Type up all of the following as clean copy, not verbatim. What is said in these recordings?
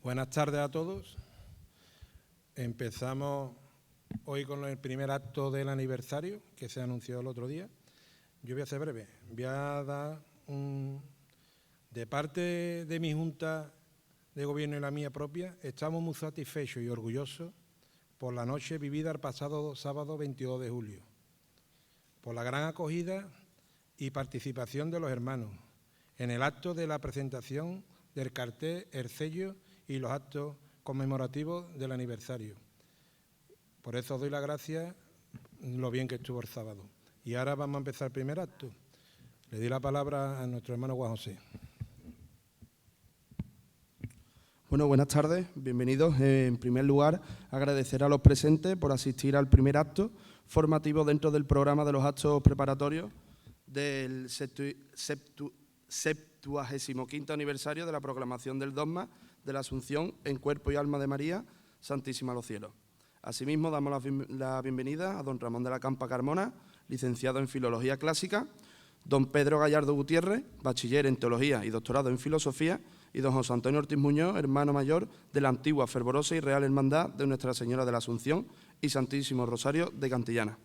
Buenas tardes a todos. Empezamos hoy con el primer acto del aniversario que se anunció el otro día. Yo voy a ser breve. Voy a dar de parte de mi Junta de Gobierno y la mía propia, estamos muy satisfechos y orgullosos por la noche vivida el pasado sábado 22 de julio, por la gran acogida y participación de los hermanos en el acto de la presentación del cartel, el sello y los actos conmemorativos del aniversario. Por eso os doy las gracias lo bien que estuvo el sábado. Y ahora vamos a empezar el primer acto. Le doy la palabra a nuestro hermano Juan José. Bueno, buenas tardes, bienvenidos. En primer lugar, agradecer a los presentes por asistir al primer acto formativo dentro del programa de los actos preparatorios del 75º aniversario de la proclamación del dogma de la Asunción en cuerpo y alma de María, Santísima a los cielos. Asimismo, damos la bienvenida a don Ramón de la Campa Carmona, licenciado en Filología Clásica, don Pedro Gallardo Gutiérrez, bachiller en Teología y doctorado en Filosofía, y don José Antonio Ortiz Muñoz, hermano mayor de la antigua, fervorosa y real hermandad de Nuestra Señora de la Asunción y Santísimo Rosario de Cantillana.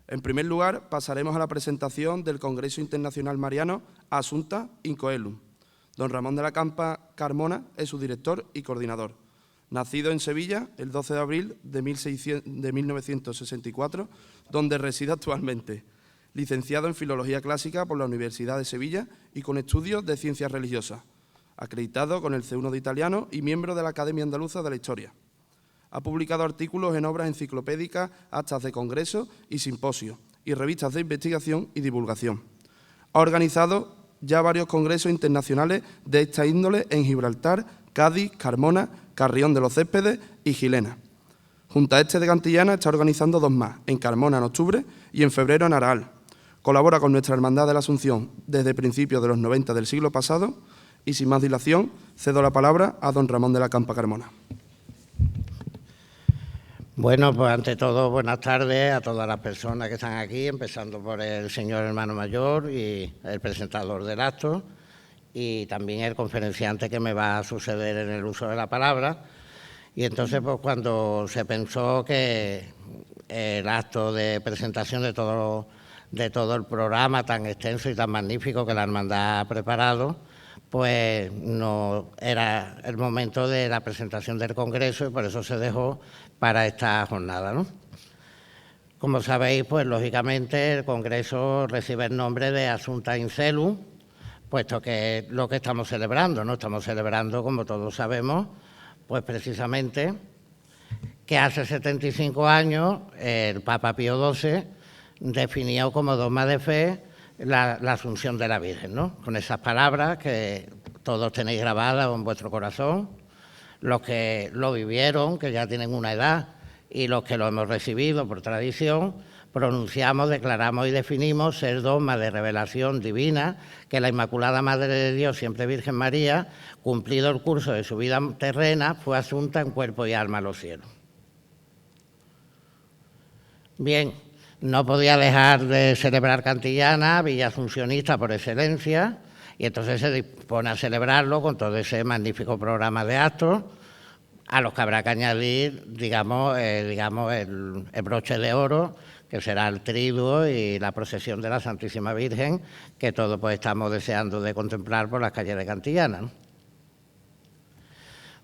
En primer lugar, pasaremos a la presentación del Congreso Internacional Mariano Asunta in Coelum. Don Ramón de la Campa Carmona es su director y coordinador. Nacido en Sevilla el 12 de abril de 1964, donde reside actualmente. Licenciado en Filología Clásica por la Universidad de Sevilla y con estudios de Ciencias Religiosas. Acreditado con el C1 de Italiano y miembro de la Academia Andaluza de la Historia. Ha publicado artículos en obras enciclopédicas, actas de congresos y simposios, y revistas de investigación y divulgación. Ha organizado ya varios congresos internacionales de esta índole en Gibraltar, Cádiz, Carmona, Carrión de los Céspedes y Gilena. Junto a este de Cantillana está organizando dos más, en Carmona en octubre y en febrero en Araal. Colabora con nuestra Hermandad de la Asunción desde principios de los 90 del siglo pasado y sin más dilación cedo la palabra a don Ramón de la Campa Carmona. Bueno, pues ante todo, buenas tardes a todas las personas que están aquí, empezando por el señor hermano mayor y el presentador del acto y también el conferenciante que me va a suceder en el uso de la palabra. Y entonces, pues cuando se pensó que el acto de presentación de todo el programa tan extenso y tan magnífico que la hermandad ha preparado, pues no era el momento de la presentación del Congreso y por eso se dejó para esta jornada, ¿no? Como sabéis, pues lógicamente el Congreso recibe el nombre de Asunta in Coelum, puesto que es lo que estamos celebrando, ¿no? Estamos celebrando, como todos sabemos, pues precisamente que hace 75 años el Papa Pío XII definió como dogma de fe la Asunción de la Virgen, ¿no? Con esas palabras que todos tenéis grabadas en vuestro corazón, los que lo vivieron, que ya tienen una edad, y los que lo hemos recibido por tradición, pronunciamos, declaramos y definimos ser dogma de revelación divina que la Inmaculada Madre de Dios, siempre Virgen María, cumplido el curso de su vida terrena, fue asunta en cuerpo y alma a los cielos. Bien, no podía dejar de celebrar Cantillana, villa asuncionista por excelencia, y entonces se dispone a celebrarlo con todo ese magnífico programa de actos, a los que habrá que añadir, digamos, el broche de oro, que será el triduo y la procesión de la Santísima Virgen, que todos pues estamos deseando de contemplar por las calles de Cantillana, ¿no?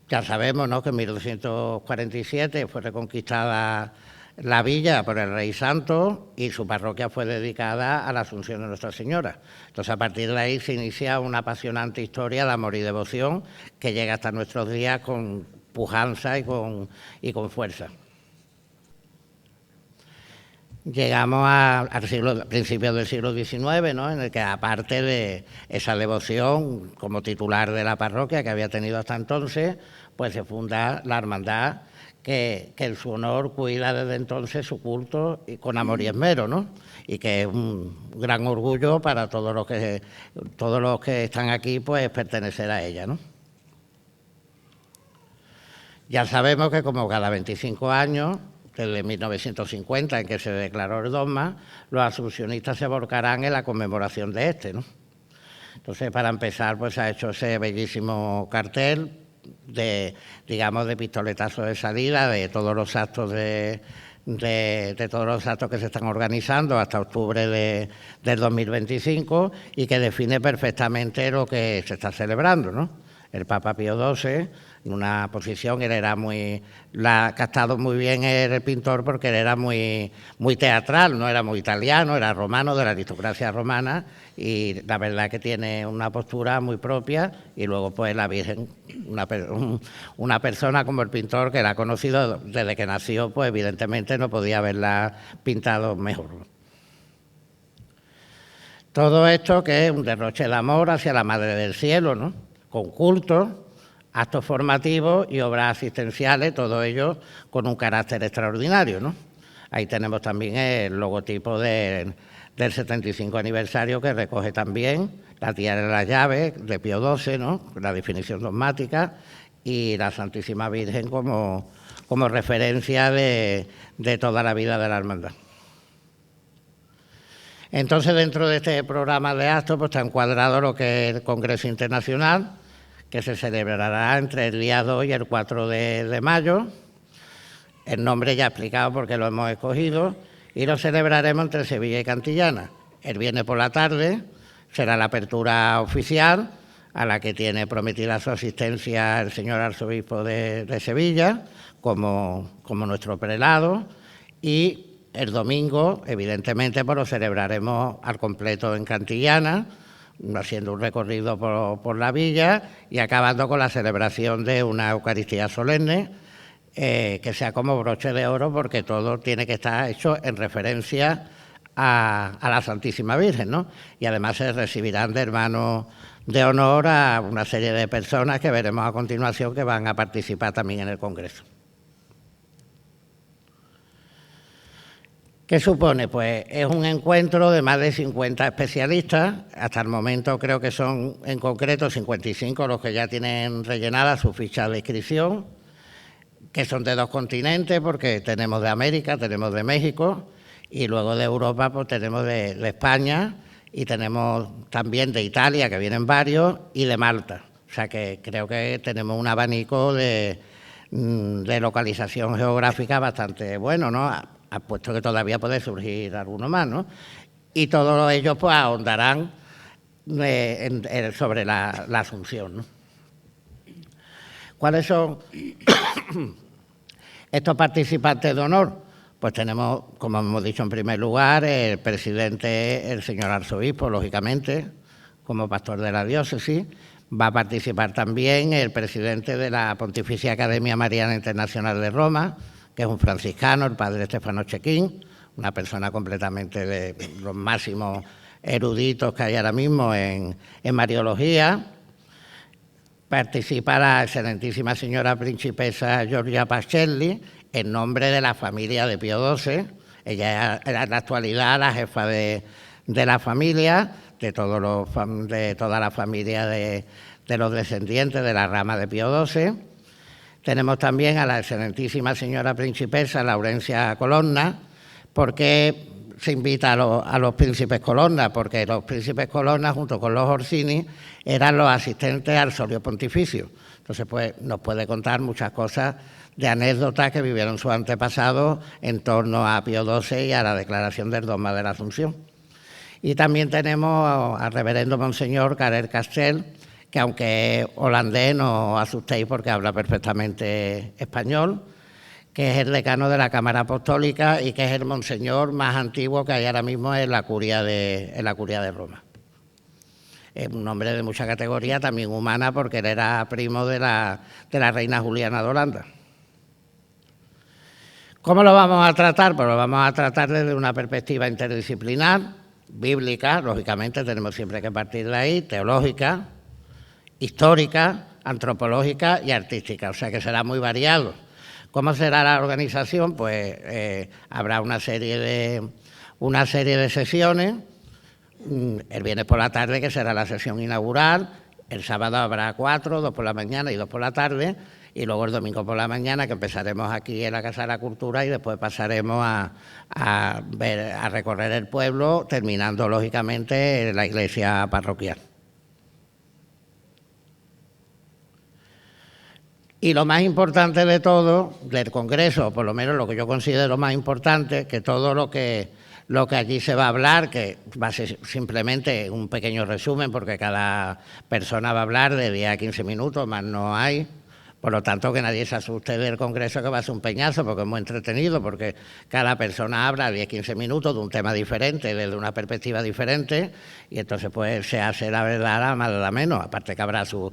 Ya sabemos, ¿no?, que en 1247 fue reconquistada la villa por el Rey Santo y su parroquia fue dedicada a la Asunción de Nuestra Señora. Entonces, a partir de ahí se inicia una apasionante historia de amor y devoción que llega hasta nuestros días con pujanza y con fuerza. Llegamos a principios del siglo XIX, ¿no?, en el que, aparte de esa devoción como titular de la parroquia que había tenido hasta entonces, pues se funda la hermandad que en su honor cuida desde entonces su culto y con amor y esmero, ¿no? Y que es un gran orgullo para todos los que están aquí, pues pertenecer a ella, ¿no? Ya sabemos que como cada 25 años, desde 1950, en que se declaró el dogma, los asuncionistas se volcarán en la conmemoración de este, ¿no? Entonces, para empezar, pues se ha hecho ese bellísimo cartel digamos, de pistoletazo de salida de todos los actos de todos los actos que se están organizando hasta octubre del 2025 y que define perfectamente lo que se está celebrando, ¿no? El Papa Pío XII, en una posición, él era la ha captado muy bien el pintor porque él era muy teatral, no era muy italiano, era romano, de la aristocracia romana, y la verdad que tiene una postura muy propia. Y luego pues la Virgen, una persona como el pintor que la ha conocido desde que nació, pues evidentemente no podía haberla pintado mejor. Todo esto que es un derroche de amor hacia la Madre del Cielo, ¿no? Con cultos, actos formativos y obras asistenciales, todo ello con un carácter extraordinario, ¿no? Ahí tenemos también el logotipo del 75 aniversario, que recoge también la tiara de las llaves de Pío XII, ¿no? La definición dogmática, y la Santísima Virgen como referencia de toda la vida de la hermandad. Entonces, dentro de este programa de actos, pues está encuadrado lo que es el Congreso Internacional, que se celebrará entre el día 2 y el 4 de mayo. El nombre ya he explicado por qué lo hemos escogido, y lo celebraremos entre Sevilla y Cantillana. El viernes por la tarde será la apertura oficial, a la que tiene prometida su asistencia el señor arzobispo de Sevilla, como nuestro prelado, y el domingo, evidentemente, pues lo celebraremos al completo en Cantillana, haciendo un recorrido por la villa y acabando con la celebración de una Eucaristía solemne, que sea como broche de oro, porque todo tiene que estar hecho en referencia a la Santísima Virgen, ¿no? Y además se recibirán de hermanos de honor a una serie de personas que veremos a continuación, que van a participar también en el Congreso. ¿Qué supone? Pues es un encuentro de más de 50 especialistas. Hasta el momento creo que son en concreto 55 los que ya tienen rellenada su ficha de inscripción, que son de 2 continentes, porque tenemos de América, tenemos de México, y luego de Europa pues tenemos de España, y tenemos también de Italia, que vienen varios, y de Malta. O sea que creo que tenemos un abanico de localización geográfica bastante bueno, ¿no? Puesto que todavía puede surgir alguno más, ¿no? Y todos ellos pues ahondarán sobre la Asunción, ¿no? ¿Cuáles son estos participantes de honor? Pues tenemos, como hemos dicho en primer lugar, el presidente, el señor arzobispo, lógicamente, como pastor de la diócesis. Va a participar también el presidente de la Pontificia Academia Mariana Internacional de Roma, que es un franciscano, el padre Stefano Chequín, una persona completamente de los máximos eruditos que hay ahora mismo en Mariología. Participa la excelentísima señora principesa Giorgia Pacelli, en nombre de la familia de Pío XII. Ella es en la actualidad la jefa de la familia, de toda la familia de los descendientes de la rama de Pío XII. Tenemos también a la excelentísima señora principesa Laurencia Colonna. ¿Por qué se invita a los príncipes Colonna? Porque los príncipes Colonna, junto con los Orsini, eran los asistentes al solio pontificio. Entonces, pues nos puede contar muchas cosas de anécdotas que vivieron sus antepasados en torno a Pío XII y a la declaración del dogma de la Asunción. Y también tenemos al reverendo monseñor Karel Castell, que aunque es holandés, no os asustéis porque habla perfectamente español, que es el decano de la Cámara Apostólica y que es el monseñor más antiguo que hay ahora mismo en la curia de Roma. Es un hombre de mucha categoría, también humana, porque él era primo de la reina Juliana de Holanda. ¿Cómo lo vamos a tratar? Pues lo vamos a tratar desde una perspectiva interdisciplinar, bíblica, lógicamente tenemos siempre que partir de ahí, teológica, histórica, antropológica y artística, o sea que será muy variado. ¿Cómo será la organización? Pues habrá una serie de sesiones. El viernes por la tarde, que será la sesión inaugural. El sábado habrá 4, 2 por la mañana y 2 por la tarde. Y luego el domingo por la mañana, que empezaremos aquí en la Casa de la Cultura y después pasaremos a recorrer el pueblo, terminando lógicamente en la iglesia parroquial. Y lo más importante de todo, del Congreso, por lo menos lo que yo considero más importante, que todo lo que allí se va a hablar, que va a ser simplemente un pequeño resumen, porque cada persona va a hablar de 10 a 15 minutos, más no hay. Por lo tanto, que nadie se asuste del Congreso que va a ser un peñazo, porque es muy entretenido, porque cada persona habla 10-15 minutos de un tema diferente, desde una perspectiva diferente, y entonces pues se hace la verdad la más la menos. Aparte que habrá sus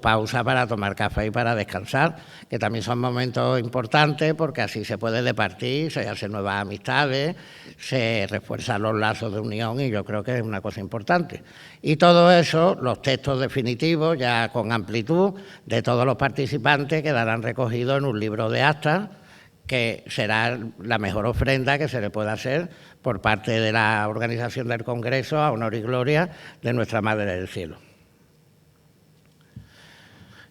pausas para tomar café y para descansar, que también son momentos importantes, porque así se puede departir, se hacen nuevas amistades, se refuerzan los lazos de unión, y yo creo que es una cosa importante. Y todo eso, los textos definitivos, ya con amplitud, de todos los participantes, quedarán recogidos en un libro de actas, que será la mejor ofrenda que se le pueda hacer por parte de la organización del Congreso a honor y gloria de nuestra Madre del Cielo.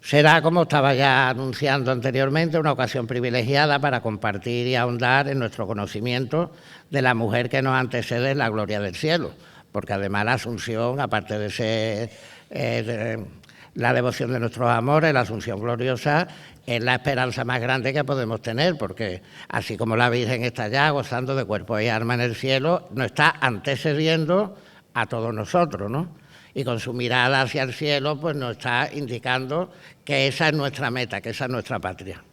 Será, como estaba ya anunciando anteriormente, una ocasión privilegiada para compartir y ahondar en nuestro conocimiento de la mujer que nos antecede en la gloria del cielo, porque además la Asunción, aparte de ser la devoción de nuestros amores, la Asunción gloriosa, es la esperanza más grande que podemos tener, porque así como la Virgen está ya gozando de cuerpo y alma en el cielo, nos está antecediendo a todos nosotros, ¿no? Y con su mirada hacia el cielo, pues nos está indicando que esa es nuestra meta, que esa es nuestra patria.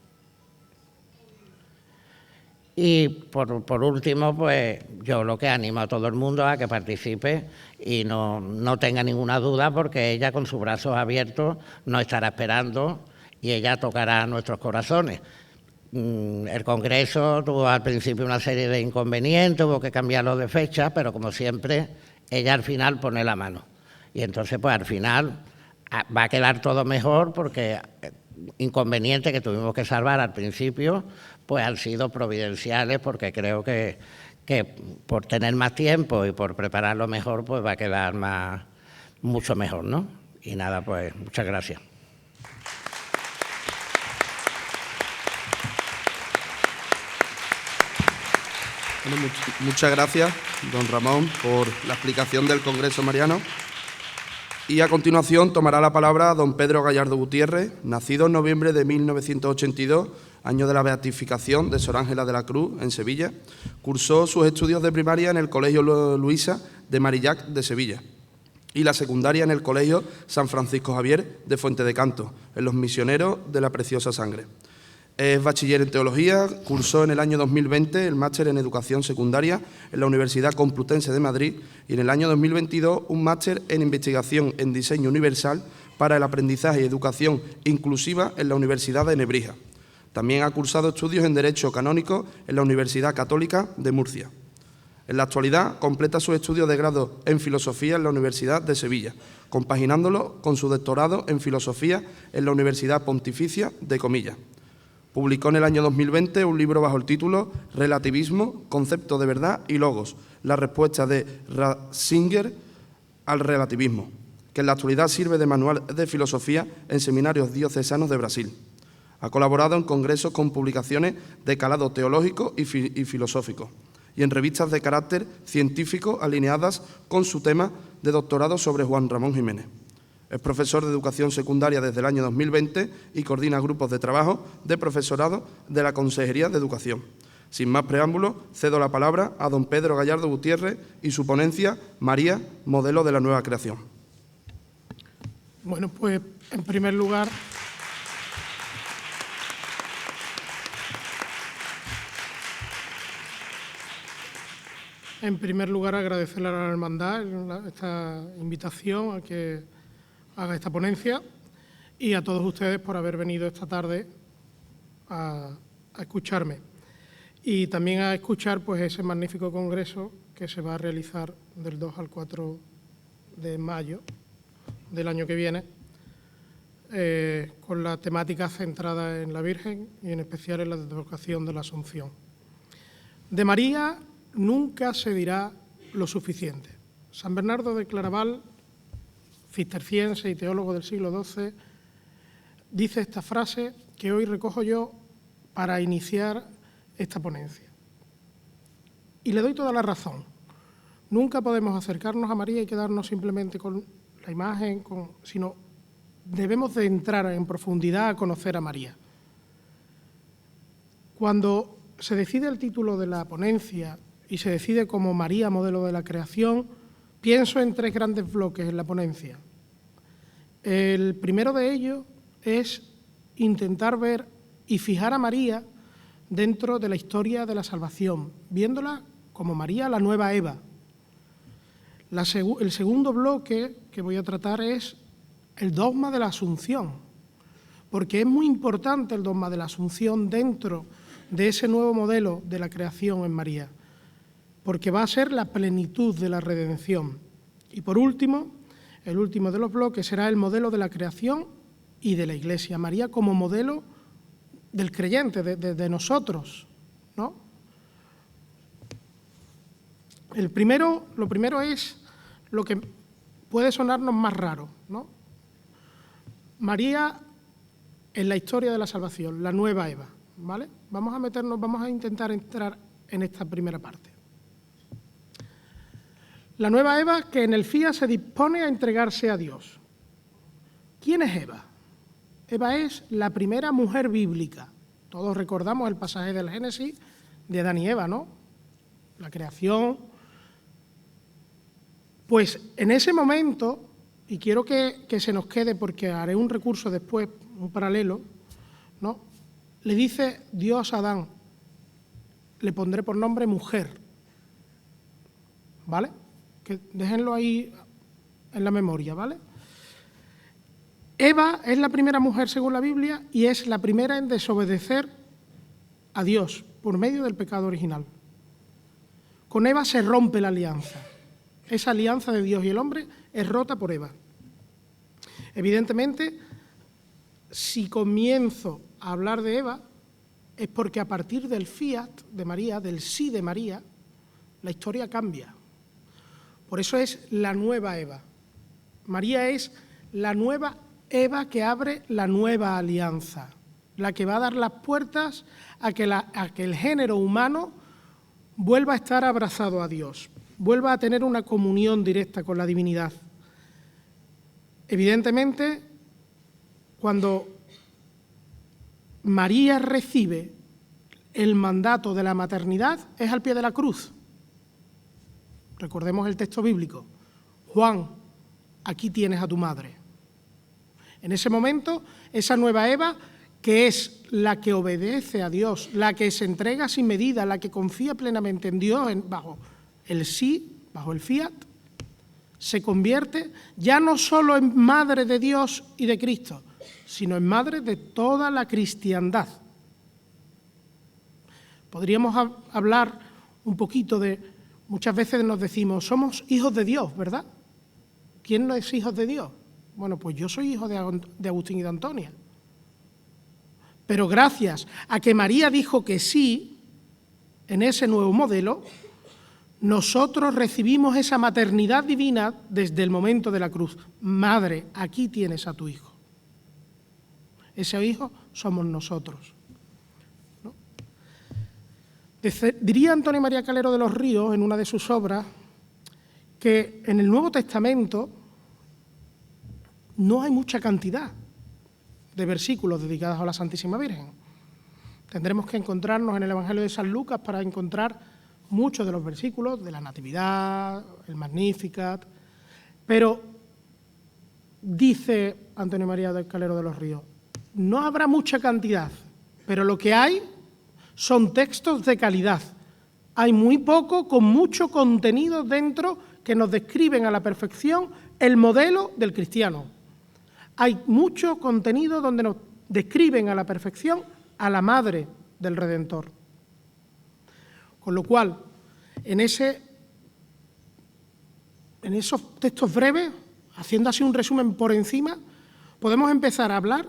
Y por último, pues yo lo que animo a todo el mundo a que participe y no tenga ninguna duda, porque ella con sus brazos abiertos nos estará esperando y ella tocará nuestros corazones. El Congreso tuvo al principio una serie de inconvenientes, hubo que cambiarlo de fecha, pero como siempre, ella al final pone la mano. Y entonces, pues al final va a quedar todo mejor, porque inconvenientes que tuvimos que salvar al principio, pues han sido providenciales, porque creo que por tener más tiempo y por prepararlo mejor, pues va a quedar mucho mejor, ¿no? Y nada, pues muchas gracias. Bueno, muchas gracias, don Ramón, por la explicación del Congreso mariano. Y a continuación tomará la palabra don Pedro Gallardo Gutiérrez, nacido en noviembre de 1982, año de la beatificación de Sor Ángela de la Cruz, en Sevilla. Cursó sus estudios de primaria en el Colegio Luisa de Marillac de Sevilla y la secundaria en el Colegio San Francisco Javier de Fuente de Canto, en los Misioneros de la Preciosa Sangre. Es bachiller en Teología, cursó en el año 2020 el máster en Educación Secundaria en la Universidad Complutense de Madrid y en el año 2022 un máster en Investigación en Diseño Universal para el Aprendizaje y Educación Inclusiva en la Universidad de Nebrija. También ha cursado estudios en Derecho Canónico en la Universidad Católica de Murcia. En la actualidad completa sus estudios de grado en Filosofía en la Universidad de Sevilla, compaginándolo con su doctorado en Filosofía en la Universidad Pontificia de Comillas. Publicó en el año 2020 un libro bajo el título Relativismo, concepto de verdad y logos, la respuesta de Ratzinger al relativismo, que en la actualidad sirve de manual de filosofía en seminarios diocesanos de Brasil. Ha colaborado en congresos con publicaciones de calado teológico y filosófico y en revistas de carácter científico alineadas con su tema de doctorado sobre Juan Ramón Jiménez. Es profesor de Educación Secundaria desde el año 2020 y coordina grupos de trabajo de profesorado de la Consejería de Educación. Sin más preámbulos, cedo la palabra a don Pedro Gallardo Gutiérrez y su ponencia María, modelo de la nueva creación. Bueno, pues en primer lugar, agradecerle a la Hermandad esta invitación a que haga esta ponencia y a todos ustedes por haber venido esta tarde a escucharme y también a escuchar pues ese magnífico congreso que se va a realizar del 2 al 4 de mayo del año que viene con la temática centrada en la Virgen y en especial en la advocación de la Asunción. De María nunca se dirá lo suficiente. San Bernardo de Claraval, cisterciense y teólogo del siglo XII, dice esta frase que hoy recojo yo para iniciar esta ponencia. Y le doy toda la razón. Nunca podemos acercarnos a María y quedarnos simplemente con la imagen, sino debemos de entrar en profundidad a conocer a María. Cuando se decide el título de la ponencia y se decide como María, modelo de la creación, pienso en 3 grandes bloques en la ponencia. El primero de ellos es intentar ver y fijar a María dentro de la historia de la salvación, viéndola como María, la nueva Eva. El segundo bloque que voy a tratar es el dogma de la Asunción, porque es muy importante el dogma de la Asunción dentro de ese nuevo modelo de la creación en María, porque va a ser la plenitud de la redención. Y por último, el último de los bloques será el modelo de la creación y de la Iglesia. María como modelo del creyente, de nosotros, ¿no? Lo primero es lo que puede sonarnos más raro, ¿no? María en la historia de la salvación, la nueva Eva, ¿vale? Vamos a intentar entrar en esta primera parte. La nueva Eva que en el Fiat se dispone a entregarse a Dios. ¿Quién es Eva? Eva es la primera mujer bíblica. Todos recordamos el pasaje del Génesis de Adán y Eva, ¿no? La creación. Pues en ese momento, y quiero que se nos quede porque haré un recurso después, un paralelo, ¿no? Le dice Dios a Adán, le pondré por nombre mujer, ¿vale? Que déjenlo ahí en la memoria, ¿vale? Eva es la primera mujer según la Biblia y es la primera en desobedecer a Dios por medio del pecado original. Con Eva se rompe la alianza. Esa alianza de Dios y el hombre es rota por Eva. Evidentemente, si comienzo a hablar de Eva, es porque a partir del fiat de María, del sí de María, la historia cambia. Por eso es la nueva Eva. María es la nueva Eva que abre la nueva alianza, la que va a dar las puertas a que el género humano vuelva a estar abrazado a Dios, vuelva a tener una comunión directa con la divinidad. Evidentemente, cuando María recibe el mandato de la maternidad, es al pie de la cruz. Recordemos el texto bíblico. Juan, aquí tienes a tu madre. En ese momento, esa nueva Eva, que es la que obedece a Dios, la que se entrega sin medida, la que confía plenamente en Dios, bajo el sí, bajo el fiat, se convierte ya no solo en madre de Dios y de Cristo, sino en madre de toda la cristiandad. Podríamos hablar un poquito de... Muchas veces nos decimos, somos hijos de Dios, ¿verdad? ¿Quién no es hijo de Dios? Bueno, pues yo soy hijo de Agustín y de Antonia. Pero gracias a que María dijo que sí, en ese nuevo modelo, nosotros recibimos esa maternidad divina desde el momento de la cruz. Madre, aquí tienes a tu hijo. Ese hijo somos nosotros. Diría Antonio María Calero de los Ríos, en una de sus obras, que en el Nuevo Testamento no hay mucha cantidad de versículos dedicados a la Santísima Virgen. Tendremos que encontrarnos en el Evangelio de San Lucas para encontrar muchos de los versículos de la Natividad, el Magnificat, pero dice Antonio María Calero de los Ríos, no habrá mucha cantidad, pero lo que hay son textos de calidad. Hay muy poco, con mucho contenido dentro que nos describen a la perfección el modelo del cristiano. Hay mucho contenido donde nos describen a la perfección a la madre del Redentor. Con lo cual, en esos textos breves, haciendo así un resumen por encima, podemos empezar a hablar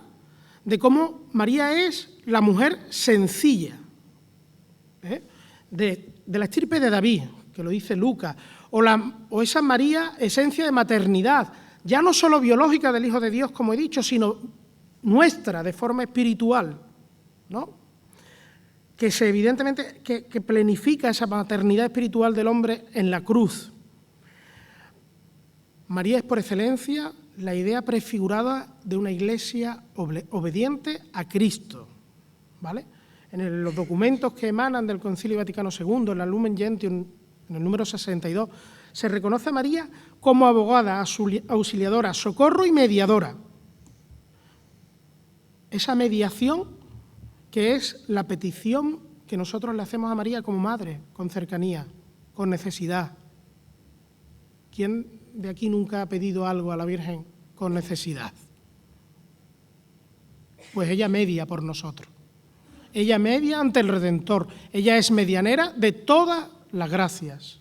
de cómo María es la mujer sencilla, de la estirpe de David, que lo dice Lucas, o esa María, esencia de maternidad, ya no solo biológica del Hijo de Dios, como he dicho, sino nuestra, de forma espiritual, ¿no? Que evidentemente que plenifica esa maternidad espiritual del hombre en la cruz. María es por excelencia la idea prefigurada de una iglesia obediente a Cristo, ¿vale? en los documentos que emanan del Concilio Vaticano II, en la Lumen Gentium, en el número 62, se reconoce a María como abogada, auxiliadora, socorro y mediadora. Esa mediación que es la petición que nosotros le hacemos a María como madre, con cercanía, con necesidad. ¿Quién de aquí nunca ha pedido algo a la Virgen con necesidad? Pues ella media por nosotros. Ella media ante el Redentor. Ella es medianera de todas las gracias.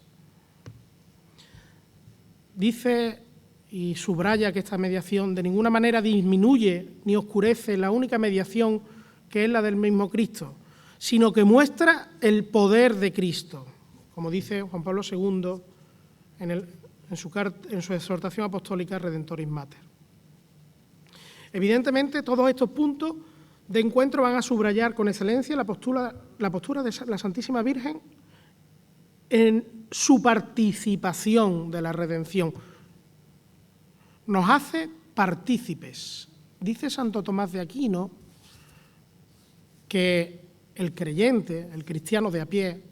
Dice y subraya que esta mediación de ninguna manera disminuye ni oscurece la única mediación que es la del mismo Cristo, sino que muestra el poder de Cristo, como dice Juan Pablo II en su exhortación apostólica Redentoris Mater. Evidentemente, todos estos puntos de encuentro van a subrayar con excelencia la postura de la Santísima Virgen en su participación de la redención. Nos hace partícipes. Dice Santo Tomás de Aquino que el creyente, el cristiano de a pie,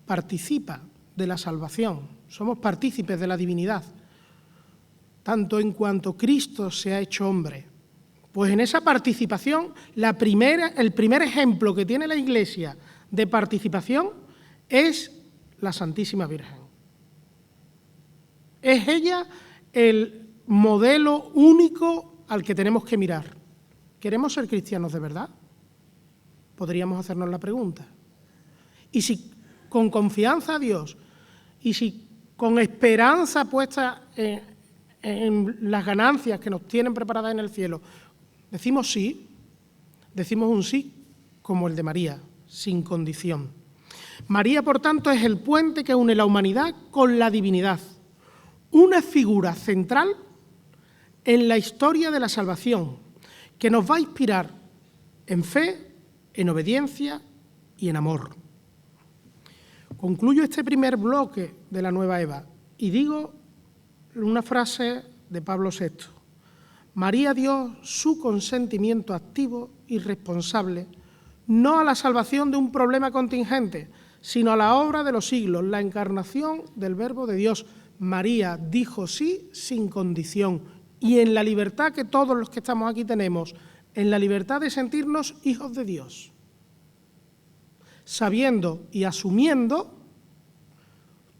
participa de la salvación. Somos partícipes de la divinidad, tanto en cuanto Cristo se ha hecho hombre. Pues en esa participación, el primer ejemplo que tiene la Iglesia de participación es la Santísima Virgen. Es ella el modelo único al que tenemos que mirar. ¿Queremos ser cristianos de verdad? Podríamos hacernos la pregunta. Y si con confianza a Dios, y si con esperanza puesta en las ganancias que nos tienen preparadas en el cielo, decimos sí, decimos un sí como el de María, sin condición. María, por tanto, es el puente que une la humanidad con la divinidad, una figura central en la historia de la salvación, que nos va a inspirar en fe, en obediencia y en amor. Concluyo este primer bloque de la Nueva Eva y digo una frase de Pablo VI. María dio su consentimiento activo y responsable no a la salvación de un problema contingente, sino a la obra de los siglos, la encarnación del Verbo de Dios. María dijo sí sin condición y en la libertad que todos los que estamos aquí tenemos, en la libertad de sentirnos hijos de Dios, sabiendo y asumiendo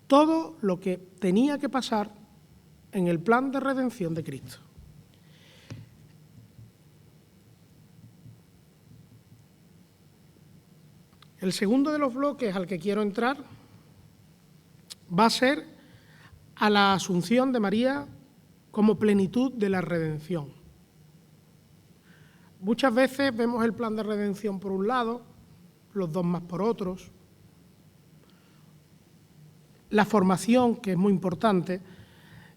todo lo que tenía que pasar en el plan de redención de Cristo. El segundo de los bloques al que quiero entrar va a ser a la asunción de María como plenitud de la redención. Muchas veces vemos el plan de redención por un lado, los dogmas por otros. La formación, que es muy importante,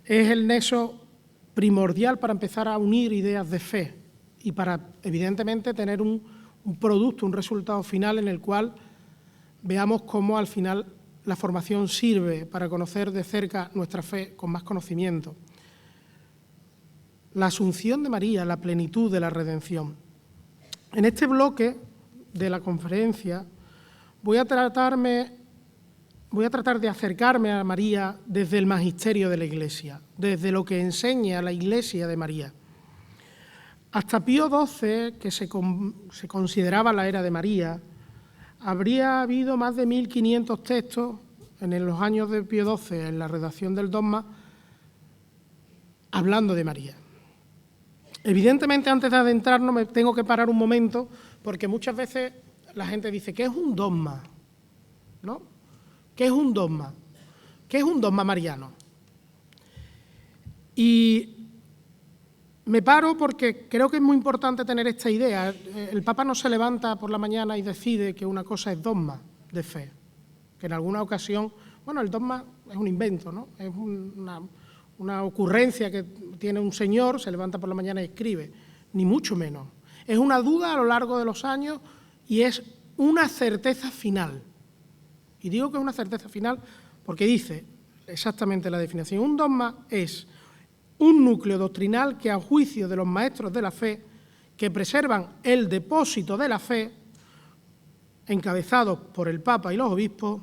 es el nexo primordial para empezar a unir ideas de fe y para, evidentemente, tener un producto, un resultado final en el cual veamos cómo al final la formación sirve para conocer de cerca nuestra fe con más conocimiento. La asunción de María, la plenitud de la redención. En este bloque de la conferencia voy a tratar de acercarme a María desde el magisterio de la Iglesia, desde lo que enseña la Iglesia de María. Hasta Pío XII, que se consideraba la era de María, habría habido más de 1.500 textos en los años de Pío XII, en la redacción del dogma, hablando de María. Evidentemente, antes de adentrarnos, me tengo que parar un momento, porque muchas veces la gente dice, ¿qué es un dogma? ¿No? ¿Qué es un dogma? ¿Qué es un dogma mariano? Y me paro porque creo que es muy importante tener esta idea. El Papa no se levanta por la mañana y decide que una cosa es dogma de fe, que en alguna ocasión, bueno, el dogma es un invento, ¿no? Es una ocurrencia que tiene un señor, se levanta por la mañana y escribe, ni mucho menos. Es una duda a lo largo de los años y es una certeza final. Y digo que es una certeza final porque dice exactamente la definición. Un dogma es un núcleo doctrinal que, a juicio de los maestros de la fe, que preservan el depósito de la fe, encabezados por el Papa y los obispos,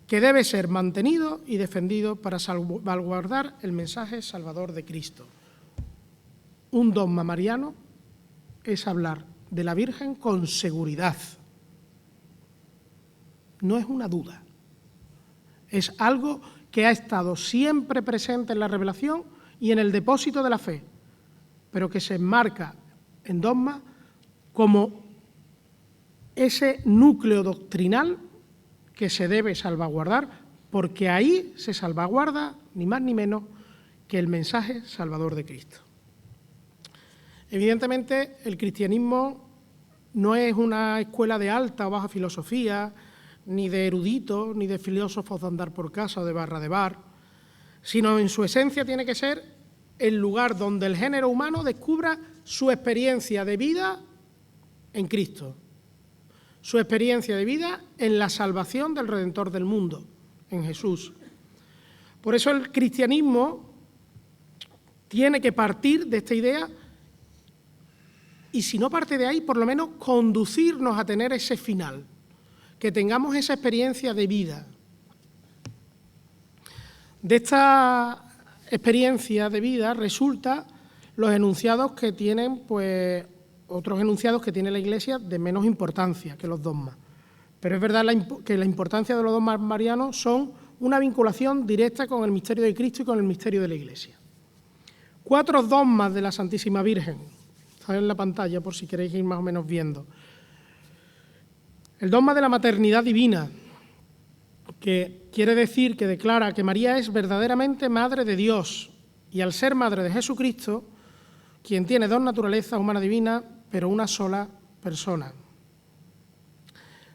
que debe ser mantenido y defendido para salvaguardar el mensaje salvador de Cristo. Un dogma mariano es hablar de la Virgen con seguridad. No es una duda. Es algo que ha estado siempre presente en la revelación y en el depósito de la fe, pero que se enmarca en dogma como ese núcleo doctrinal que se debe salvaguardar, porque ahí se salvaguarda ni más ni menos que el mensaje salvador de Cristo. Evidentemente, el cristianismo no es una escuela de alta o baja filosofía, ni de eruditos, ni de filósofos de andar por casa o de barra de bar, sino en su esencia tiene que ser el lugar donde el género humano descubra su experiencia de vida en Cristo, su experiencia de vida en la salvación del Redentor del mundo, en Jesús. Por eso el cristianismo tiene que partir de esta idea y, si no parte de ahí, por lo menos conducirnos a tener ese final, que tengamos esa experiencia de vida. De esta experiencia de vida resulta los enunciados que tienen, pues, otros enunciados que tiene la Iglesia de menos importancia que los dogmas. Pero es verdad que la importancia de los dogmas marianos son una vinculación directa con el misterio de Cristo y con el misterio de la Iglesia. 4 dogmas de la Santísima Virgen. Están en la pantalla por si queréis ir más o menos viendo. El dogma de la maternidad divina, que quiere decir que declara que María es verdaderamente Madre de Dios y, al ser Madre de Jesucristo, quien tiene 2 naturalezas, humana y divina, pero una sola persona.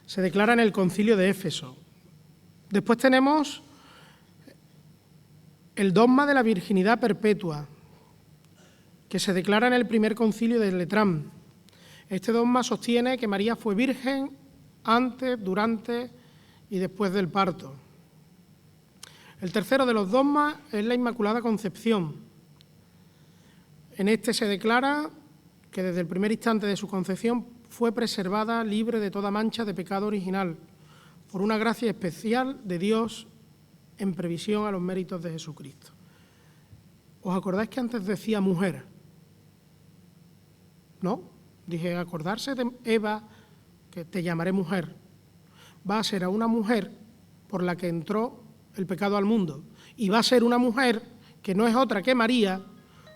Se declara en el Concilio de Éfeso. Después tenemos el dogma de la virginidad perpetua, que se declara en el primer concilio de Letrán. Este dogma sostiene que María fue virgen antes, durante y después del parto. El tercero de los dogmas es la Inmaculada Concepción. En este se declara que desde el primer instante de su concepción fue preservada libre de toda mancha de pecado original, por una gracia especial de Dios en previsión a los méritos de Jesucristo. ¿Os acordáis que antes decía mujer? ¿No? Dije, acordarse de Eva, que te llamaré mujer. Va a ser a una mujer por la que entró el pecado al mundo. Y va a ser una mujer que no es otra que María,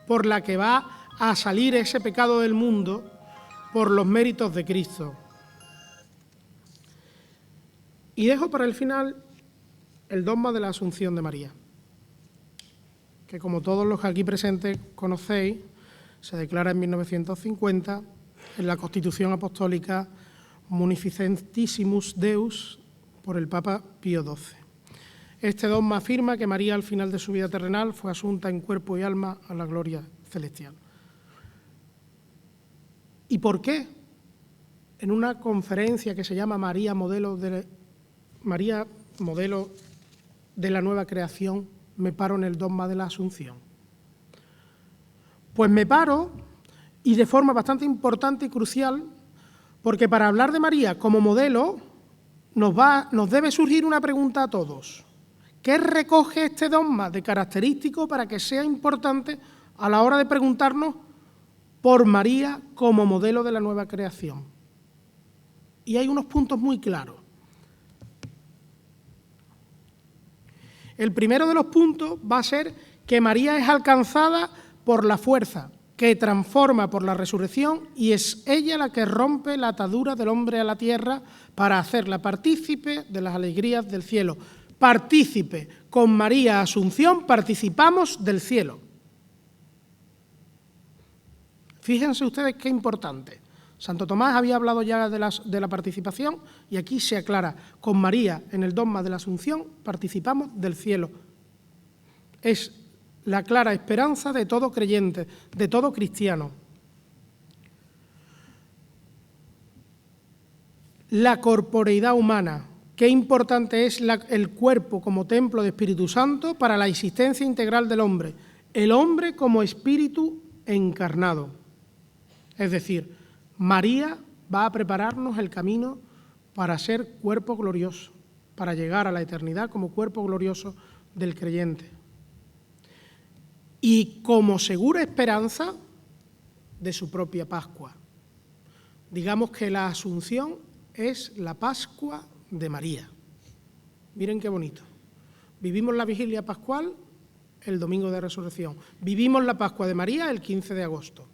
por la que va a salir ese pecado del mundo por los méritos de Cristo. Y dejo para el final el dogma de la Asunción de María, que, como todos los que aquí presentes conocéis, se declara en 1950 en la Constitución Apostólica Munificentissimus Deus por el Papa Pío XII. Este dogma afirma que María, al final de su vida terrenal, fue asunta en cuerpo y alma a la gloria celestial. ¿Y por qué? En una conferencia que se llama María Modelo de la Nueva Creación, me paro en el dogma de la Asunción. Pues me paro, y de forma bastante importante y crucial, porque para hablar de María como modelo nos debe surgir una pregunta a todos. ¿Qué recoge este dogma de característico para que sea importante a la hora de preguntarnos por María como modelo de la nueva creación? Y hay unos puntos muy claros. El primero de los puntos va a ser que María es alcanzada por la fuerza, que transforma por la resurrección, y es ella la que rompe la atadura del hombre a la tierra para hacerla partícipe de las alegrías del cielo. Partícipe. Con María Asunción participamos del cielo. Fíjense ustedes qué importante. Santo Tomás había hablado ya de la participación y aquí se aclara. Con María, en el dogma de la Asunción, participamos del cielo. Es la clara esperanza de todo creyente, de todo cristiano. La corporeidad humana. Qué importante es el cuerpo como templo de Espíritu Santo para la existencia integral del hombre. El hombre como espíritu encarnado. Es decir, María va a prepararnos el camino para ser cuerpo glorioso, para llegar a la eternidad como cuerpo glorioso del creyente. Y como segura esperanza de su propia Pascua. Digamos que la Asunción es la Pascua de María. Miren qué bonito. Vivimos la vigilia pascual el domingo de Resurrección. Vivimos la Pascua de María el 15 de agosto.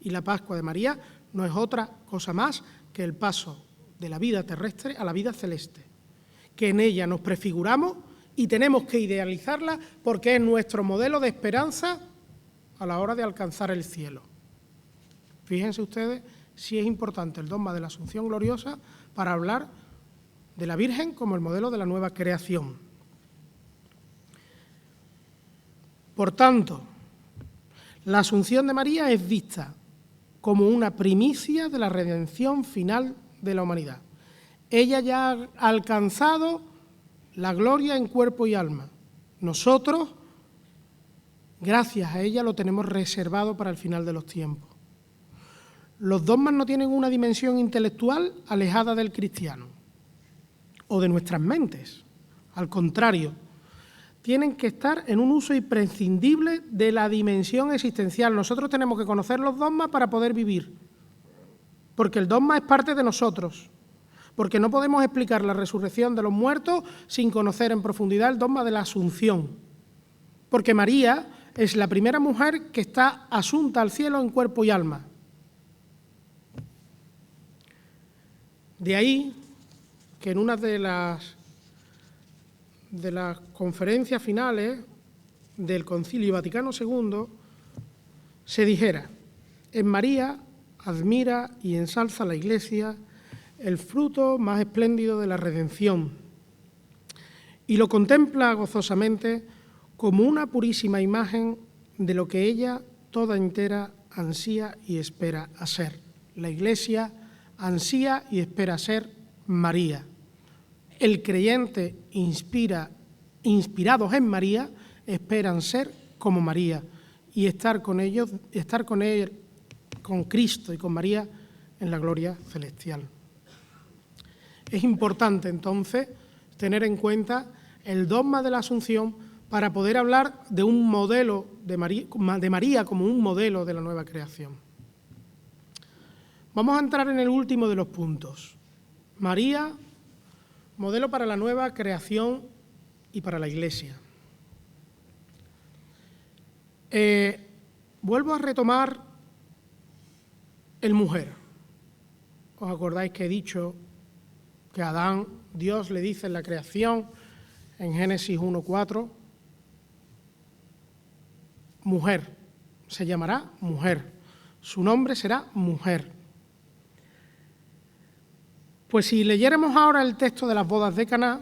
Y la Pascua de María no es otra cosa más que el paso de la vida terrestre a la vida celeste, que en ella nos prefiguramos y tenemos que idealizarla porque es nuestro modelo de esperanza a la hora de alcanzar el cielo. Fíjense ustedes si es importante el dogma de la Asunción Gloriosa para hablar de la Virgen como el modelo de la nueva creación. Por tanto, la Asunción de María es vista como una primicia de la redención final de la humanidad. Ella ya ha alcanzado la gloria en cuerpo y alma. Nosotros, gracias a ella, lo tenemos reservado para el final de los tiempos. Los dogmas no tienen una dimensión intelectual alejada del cristiano o de nuestras mentes. Al contrario, tienen que estar en un uso imprescindible de la dimensión existencial. Nosotros tenemos que conocer los dogmas para poder vivir, porque el dogma es parte de nosotros, porque no podemos explicar la resurrección de los muertos sin conocer en profundidad el dogma de la Asunción, porque María es la primera mujer que está asunta al cielo en cuerpo y alma. De ahí que en una de las conferencias finales del Concilio Vaticano II se dijera: en María admira y ensalza la Iglesia el fruto más espléndido de la redención y lo contempla gozosamente como una purísima imagen de lo que ella toda entera ansía y espera a ser. La Iglesia ansía y espera ser María. El creyente inspirados en María, esperan ser como María y estar con ellos, estar con él, con Cristo y con María en la gloria celestial. Es importante entonces tener en cuenta el dogma de la Asunción para poder hablar de un modelo de María como un modelo de la nueva creación. Vamos a entrar en el último de los puntos. María, modelo para la nueva creación y para la Iglesia. Vuelvo a retomar el mujer. ¿Os acordáis que he dicho que a Adán, Dios le dice en la creación, en Génesis 1:4, mujer, se llamará mujer, su nombre será mujer? Pues si leyéramos ahora el texto de las bodas de Caná,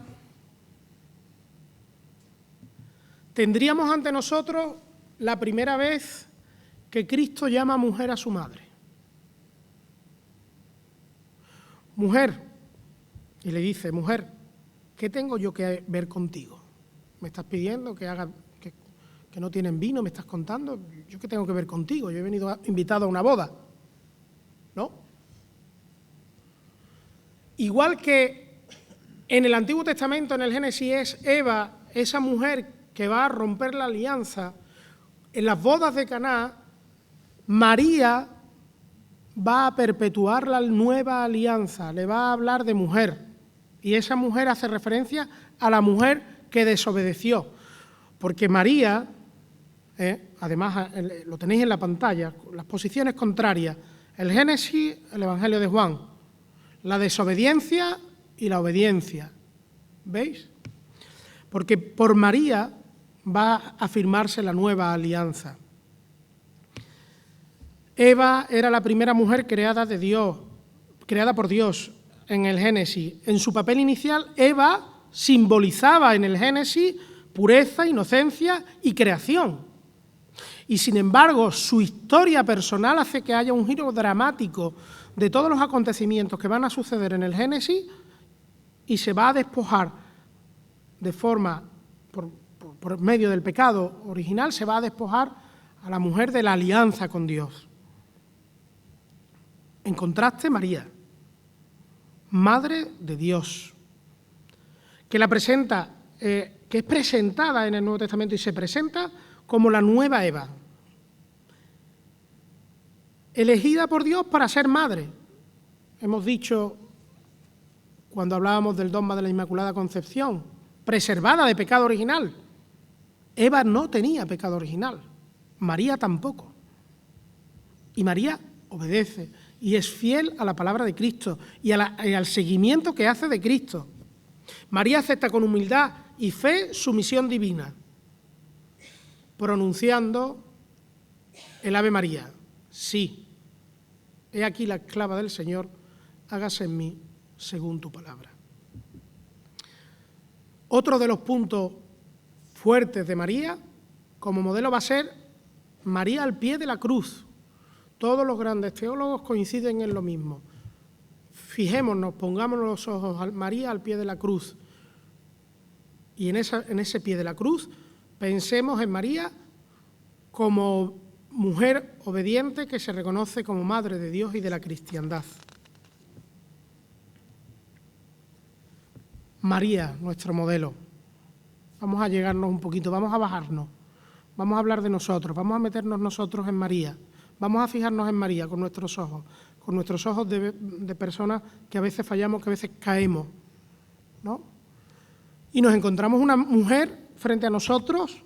tendríamos ante nosotros la primera vez que Cristo llama mujer a su madre. Mujer, y le dice: mujer, ¿qué tengo yo que ver contigo? ¿Me estás pidiendo que haga que no tienen vino? ¿Me estás contando? ¿Yo qué tengo que ver contigo? Yo he venido invitado a una boda. ¿No? Igual que en el Antiguo Testamento, en el Génesis, es Eva, esa mujer que va a romper la alianza, en las bodas de Caná, María va a perpetuar la nueva alianza, le va a hablar de mujer. Y esa mujer hace referencia a la mujer que desobedeció. Porque María, además lo tenéis en la pantalla, las posiciones contrarias, el Génesis, el Evangelio de Juan, la desobediencia y la obediencia. ¿Veis? Porque por María va a afirmarse la nueva alianza. Eva era la primera mujer creada por Dios en el Génesis. En su papel inicial, Eva simbolizaba en el Génesis pureza, inocencia y creación. Y sin embargo, su historia personal hace que haya un giro dramático de todos los acontecimientos que van a suceder en el Génesis y se va a despojar de forma, por medio del pecado original, se va a despojar a la mujer de la alianza con Dios. En contraste, María. Madre de Dios, que la presenta, que es presentada en el Nuevo Testamento y se presenta como la nueva Eva, elegida por Dios para ser madre. Hemos dicho, cuando hablábamos del dogma de la Inmaculada Concepción, preservada de pecado original. Eva no tenía pecado original, María tampoco. Y María obedece y es fiel a la palabra de Cristo y al seguimiento que hace de Cristo. María acepta con humildad y fe su misión divina, pronunciando el Ave María. Sí, he aquí la esclava del Señor, hágase en mí según tu palabra. Otro de los puntos fuertes de María como modelo va a ser María al pie de la cruz. Todos los grandes teólogos coinciden en lo mismo. Fijémonos, pongámonos los ojos a María al pie de la cruz. Y en ese pie de la cruz pensemos en María como mujer obediente que se reconoce como Madre de Dios y de la cristiandad. María, nuestro modelo. Vamos a llegarnos un poquito, vamos a bajarnos, vamos a hablar de nosotros, vamos a meternos nosotros en María, vamos a fijarnos en María con nuestros ojos de personas que a veces fallamos, que a veces caemos, ¿no? Y nos encontramos una mujer frente a nosotros,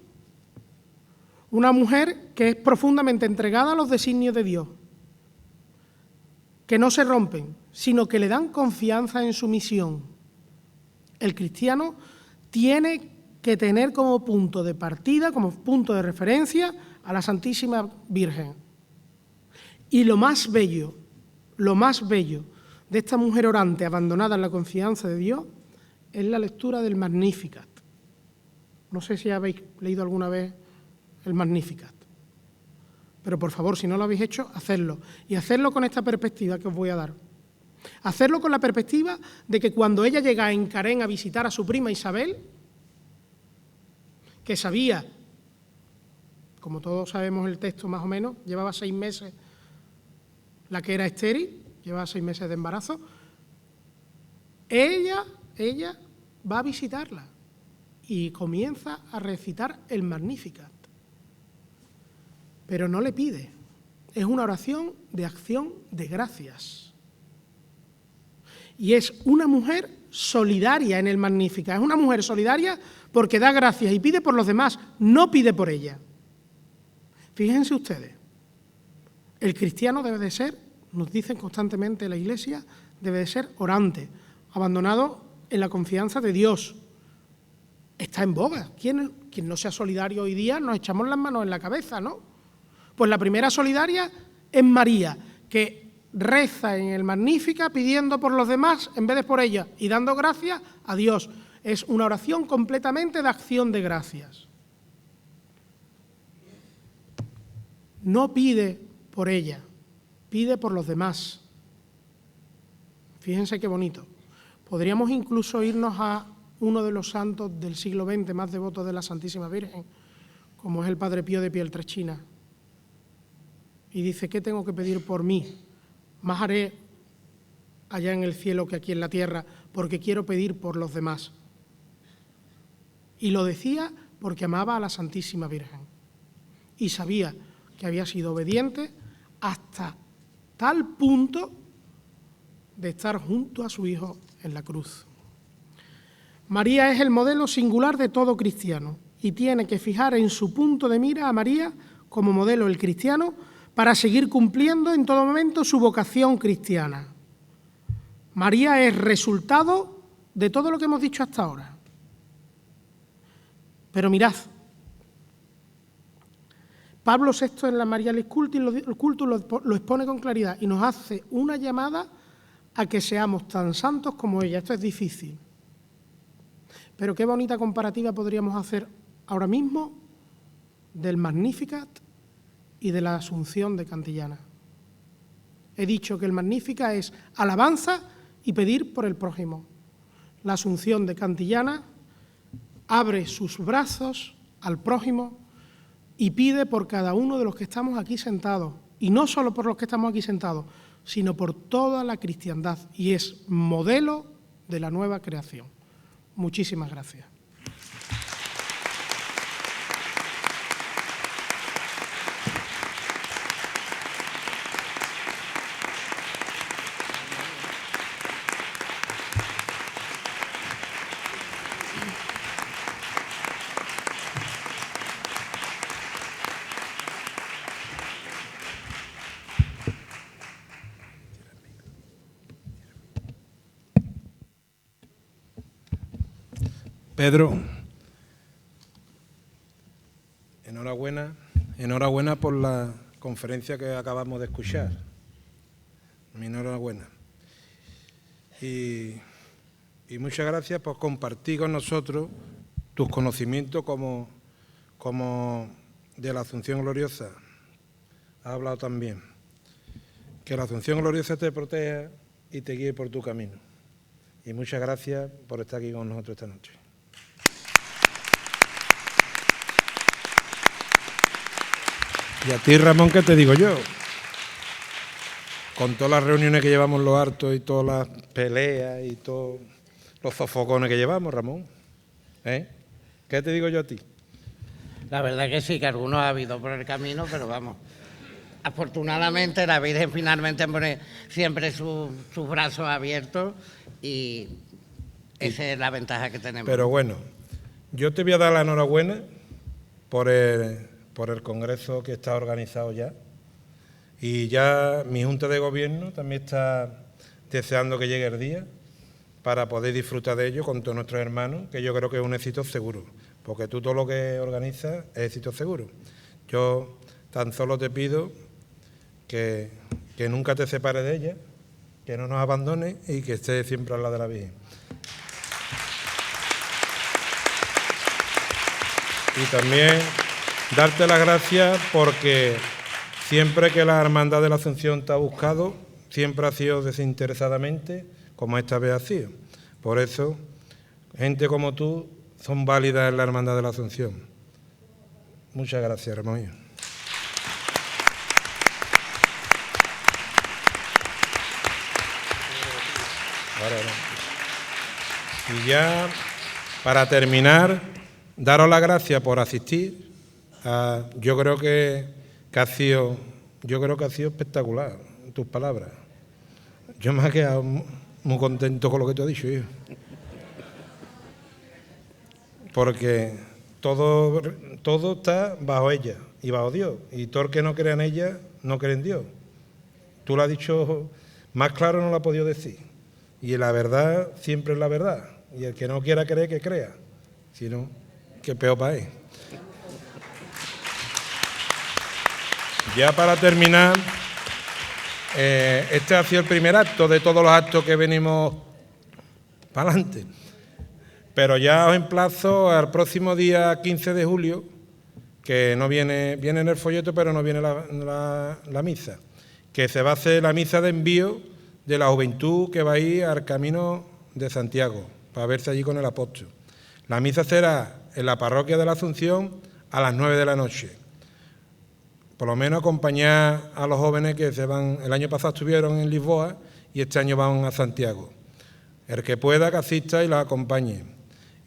una mujer que es profundamente entregada a los designios de Dios, que no se rompen, sino que le dan confianza en su misión. El cristiano tiene que tener como punto de partida, como punto de referencia, a la Santísima Virgen. Y lo más bello de esta mujer orante abandonada en la confianza de Dios es la lectura del Magnificat. No sé si habéis leído alguna vez el Magnificat, pero por favor, si no lo habéis hecho, hacedlo. Y hacedlo con esta perspectiva que os voy a dar. Hacerlo con la perspectiva de que cuando ella llega en Carén a visitar a su prima Isabel, que sabía, como todos sabemos el texto más o menos, llevaba 6 meses la que era estéril, llevaba 6 meses de embarazo, ella va a visitarla y comienza a recitar el Magnificat. Pero no le pide, es una oración de acción de gracias. Y es una mujer solidaria en el Magnificat, es una mujer solidaria porque da gracias y pide por los demás, no pide por ella. Fíjense ustedes, el cristiano debe de ser, nos dicen constantemente la Iglesia, debe de ser orante, abandonado en la confianza de Dios. Está en boga. Quien no sea solidario hoy día, nos echamos las manos en la cabeza, ¿no? Pues la primera solidaria es María, que reza en el Magníficat pidiendo por los demás en vez de por ella y dando gracias a Dios. Es una oración completamente de acción de gracias. No pide por ella, pide por los demás. Fíjense qué bonito. Podríamos incluso irnos a uno de los santos del siglo XX más devotos de la Santísima Virgen, como es el Padre Pío de Pietrelcina. Y dice, ¿qué tengo que pedir por mí? Más haré allá en el cielo que aquí en la tierra, porque quiero pedir por los demás. Y lo decía porque amaba a la Santísima Virgen. Y sabía que había sido obediente hasta tal punto de estar junto a su Hijo en la cruz. María es el modelo singular de todo cristiano y tiene que fijar en su punto de mira a María como modelo el cristiano para seguir cumpliendo en todo momento su vocación cristiana. María es resultado de todo lo que hemos dicho hasta ahora. Pero mirad, Pablo VI en la Marialis Cultus lo expone con claridad y nos hace una llamada a que seamos tan santos como ella. Esto es difícil. Pero qué bonita comparativa podríamos hacer ahora mismo del Magnificat y de la Asunción de Cantillana. He dicho que el Magnificat es alabanza y pedir por el prójimo. La Asunción de Cantillana abre sus brazos al prójimo y pide por cada uno de los que estamos aquí sentados. Y no solo por los que estamos aquí sentados, sino por toda la cristiandad y es modelo de la nueva creación. Muchísimas gracias. Pedro, enhorabuena por la conferencia que acabamos de escuchar. Mi enhorabuena. Y muchas gracias por compartir con nosotros tus conocimientos como de la Asunción Gloriosa. Has hablado también. Que la Asunción Gloriosa te proteja y te guíe por tu camino. Y muchas gracias por estar aquí con nosotros esta noche. Y a ti, Ramón, ¿qué te digo yo? Con todas las reuniones que llevamos los hartos y todas las peleas y todos los sofocones que llevamos, Ramón, ¿qué te digo yo a ti? La verdad que sí, que algunos ha habido por el camino, pero vamos, afortunadamente la Virgen finalmente pone siempre sus brazos abiertos y esa es la ventaja que tenemos. Pero bueno, yo te voy a dar la enhorabuena por el congreso que está organizado ya. Y ya mi Junta de Gobierno también está deseando que llegue el día para poder disfrutar de ello con todos nuestros hermanos, que yo creo que es un éxito seguro, porque tú todo lo que organizas es éxito seguro. Yo tan solo te pido que nunca te separes de ella, que no nos abandones y que estés siempre al lado de la Virgen. Y también darte las gracias porque siempre que la Hermandad de la Asunción te ha buscado, siempre ha sido desinteresadamente, como esta vez ha sido. Por eso, gente como tú son válidas en la Hermandad de la Asunción. Muchas gracias, Ramón. Y ya, para terminar, daros las gracias por asistir. Yo creo que ha sido espectacular tus palabras. Yo me he quedado muy contento con lo que te he dicho, hijo. Porque todo está bajo ella y bajo Dios. Y todo el que no crea en ella, no cree en Dios. Tú lo has dicho, más claro no lo has podido decir. Y la verdad siempre es la verdad. Y el que no quiera creer, que crea. Si no, que peor para él. Ya para terminar, este ha sido el primer acto de todos los actos que venimos para adelante. Pero ya os emplazo al próximo día 15 de julio, que no viene en el folleto, pero no viene la misa, que se va a hacer la misa de envío de la juventud que va a ir al Camino de Santiago, para verse allí con el apóstol. La misa será en la parroquia de la Asunción a las 9 de la noche. Por lo menos acompañar a los jóvenes que se van. El año pasado estuvieron en Lisboa y este año van a Santiago. El que pueda, que asista y la acompañe.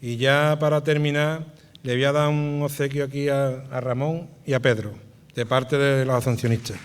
Y ya para terminar, le voy a dar un obsequio aquí a Ramón y a Pedro, de parte de los asuncionistas.